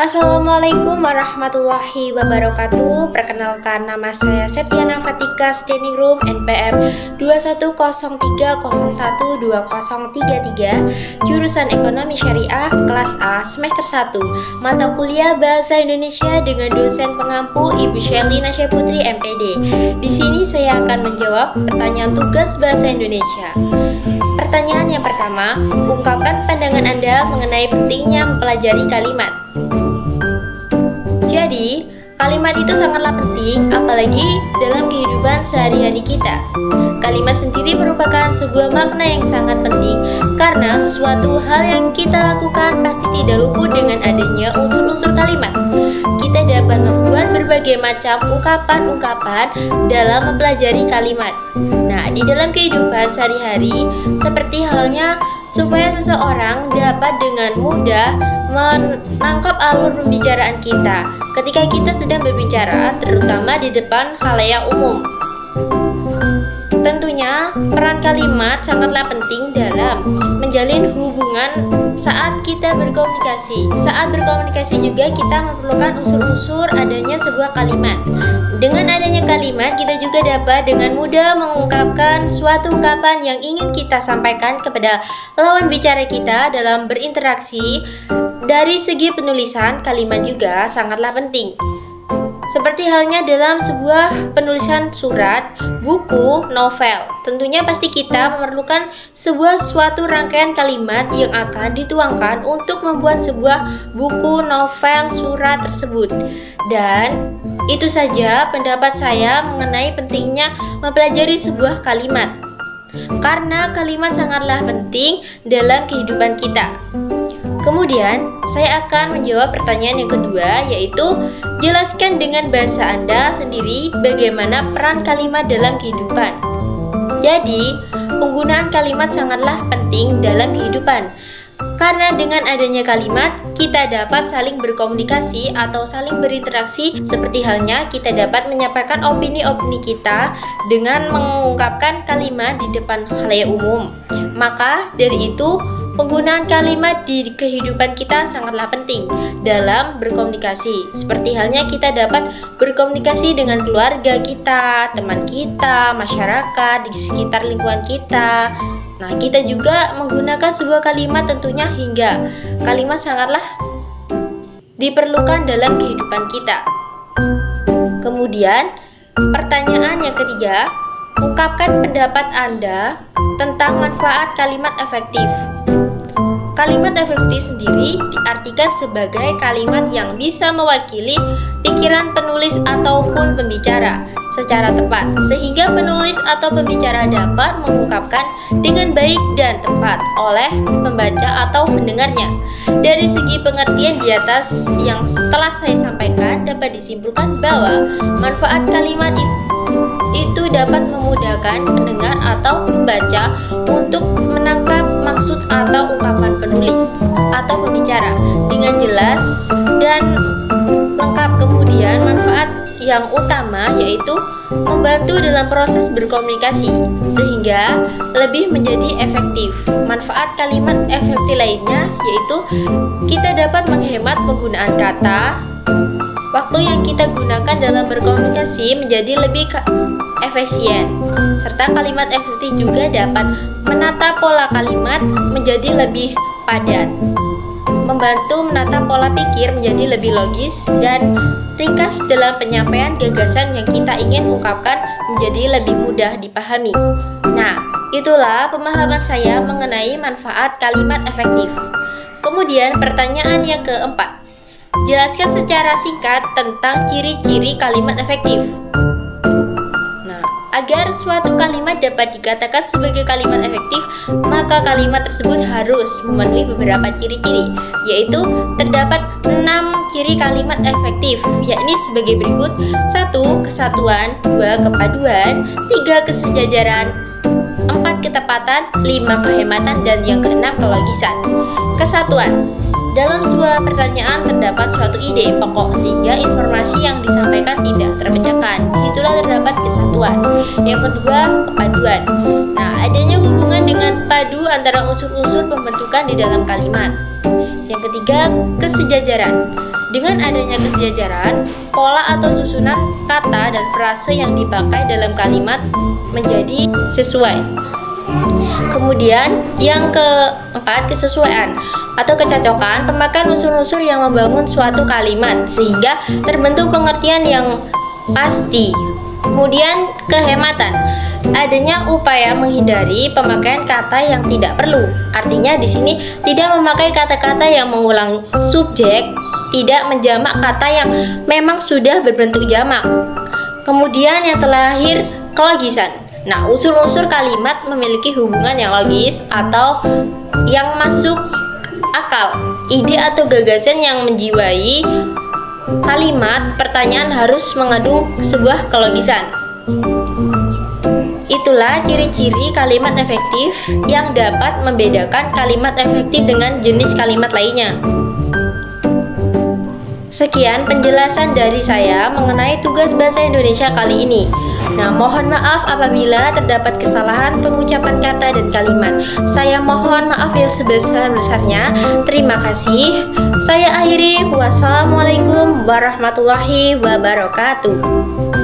Assalamualaikum warahmatullahi wabarakatuh. Perkenalkan, nama saya Septiana Fatika Steningrum NPM 2103012033, jurusan Ekonomi Syariah kelas A semester 1, mata kuliah Bahasa Indonesia dengan dosen pengampu Ibu Shelly Nasya Putri MPD. Di sini saya akan menjawab pertanyaan tugas Bahasa Indonesia. Pertanyaan yang pertama, ungkapkan pandangan Anda mengenai pentingnya mempelajari kalimat. Jadi, kalimat itu sangatlah penting, apalagi dalam kehidupan sehari-hari kita. Kalimat sendiri merupakan sebuah makna yang sangat penting, karena sesuatu hal yang kita lakukan pasti tidak luput dengan adanya unsur-unsur kalimat. Kita dapat membuat berbagai macam ungkapan-ungkapan dalam mempelajari kalimat. Nah, di dalam kehidupan sehari-hari, seperti halnya supaya seseorang dapat dengan mudah menangkap alur pembicaraan kita ketika kita sedang berbicara, terutama di depan khalayak umum. Tentunya peran kalimat sangatlah penting dalam menjalin hubungan saat kita berkomunikasi. Saat berkomunikasi juga kita memerlukan unsur-unsur adanya sebuah kalimat. Dengan adanya kalimat, kita juga dapat dengan mudah mengungkapkan suatu ungkapan yang ingin kita sampaikan kepada lawan bicara kita dalam berinteraksi. Dari segi penulisan, kalimat juga sangatlah penting. Seperti halnya dalam sebuah penulisan surat, buku, novel. Tentunya pasti kita memerlukan suatu rangkaian kalimat yang akan dituangkan untuk membuat sebuah buku, novel, surat tersebut. Dan itu saja pendapat saya mengenai pentingnya mempelajari sebuah kalimat. Karena kalimat sangatlah penting dalam kehidupan kita. Kemudian, saya akan menjawab pertanyaan yang kedua, yaitu jelaskan dengan bahasa Anda sendiri bagaimana peran kalimat dalam kehidupan. Jadi, penggunaan kalimat sangatlah penting dalam kehidupan. Karena dengan adanya kalimat, kita dapat saling berkomunikasi atau saling berinteraksi, seperti halnya kita dapat menyampaikan opini-opini kita dengan mengungkapkan kalimat di depan khalayak umum. Maka, dari itu, penggunaan kalimat di kehidupan kita sangatlah penting dalam berkomunikasi. Seperti halnya kita dapat berkomunikasi dengan keluarga kita, teman kita, masyarakat, di sekitar lingkungan kita. Nah, kita juga menggunakan sebuah kalimat tentunya hingga kalimat sangatlah diperlukan dalam kehidupan kita. Kemudian, pertanyaan yang ketiga, ungkapkan pendapat Anda tentang manfaat kalimat efektif. Kalimat efektif sendiri diartikan sebagai kalimat yang bisa mewakili pikiran penulis ataupun pembicara secara tepat, sehingga penulis atau pembicara dapat mengungkapkan dengan baik dan tepat oleh pembaca atau pendengarnya. Dari segi pengertian di atas yang telah saya sampaikan, dapat disimpulkan bahwa manfaat kalimat itu dapat memudahkan pendengar atau pembaca untuk menangkap maksud atau ungkapan penulis atau pembicara dengan jelas dan lengkap. Kemudian manfaat yang utama yaitu membantu dalam proses berkomunikasi sehingga lebih menjadi efektif. Manfaat kalimat efektif lainnya yaitu kita dapat menghemat penggunaan kata. Waktu yang kita gunakan dalam berkomunikasi menjadi lebih efisien, serta kalimat efektif juga dapat menata pola kalimat menjadi lebih padat, membantu menata pola pikir menjadi lebih logis dan ringkas dalam penyampaian gagasan yang kita ingin ungkapkan menjadi lebih mudah dipahami. Nah, itulah pemahaman saya mengenai manfaat kalimat efektif. Kemudian pertanyaan yang keempat, jelaskan secara singkat tentang ciri-ciri kalimat efektif. Nah, agar suatu kalimat dapat dikatakan sebagai kalimat efektif, maka kalimat tersebut harus memenuhi beberapa ciri-ciri, yaitu terdapat 6 ciri kalimat efektif, yakni sebagai berikut: 1. Kesatuan, 2. Kepaduan, 3. Kesejajaran, 4. Ketepatan, 5. Kehematan, dan yang keenam kelogisan. Kesatuan. Dalam sebuah pertanyaan terdapat suatu ide pokok sehingga informasi yang disampaikan tidak terpecahkan. Disitulah terdapat kesatuan. Yang kedua, kepaduan. Nah, adanya hubungan dengan padu antara unsur-unsur pembentukan di dalam kalimat. Yang ketiga, kesejajaran. Dengan adanya kesejajaran, pola atau susunan kata dan frase yang dipakai dalam kalimat menjadi sesuai. Kemudian yang keempat, kesesuaian atau kecocokan, pemakaian unsur-unsur yang membangun suatu kalimat sehingga terbentuk pengertian yang pasti. Kemudian kehematan, adanya upaya menghindari pemakaian kata yang tidak perlu. Artinya di sini tidak memakai kata-kata yang mengulang subjek, tidak menjamak kata yang memang sudah berbentuk jamak. Kemudian yang terakhir, kelogisan. Nah, unsur-unsur kalimat memiliki hubungan yang logis atau yang masuk akal. Ide atau gagasan yang menjiwai kalimat pertanyaan harus mengandung sebuah kelogisan. Itulah ciri-ciri kalimat efektif yang dapat membedakan kalimat efektif dengan jenis kalimat lainnya. Sekian penjelasan dari saya mengenai tugas bahasa Indonesia kali ini. Nah, mohon maaf apabila terdapat kesalahan pengucapan kata dan kalimat. Saya mohon maaf yang sebesar-besarnya. Terima kasih. Saya akhiri. Wassalamualaikum warahmatullahi wabarakatuh.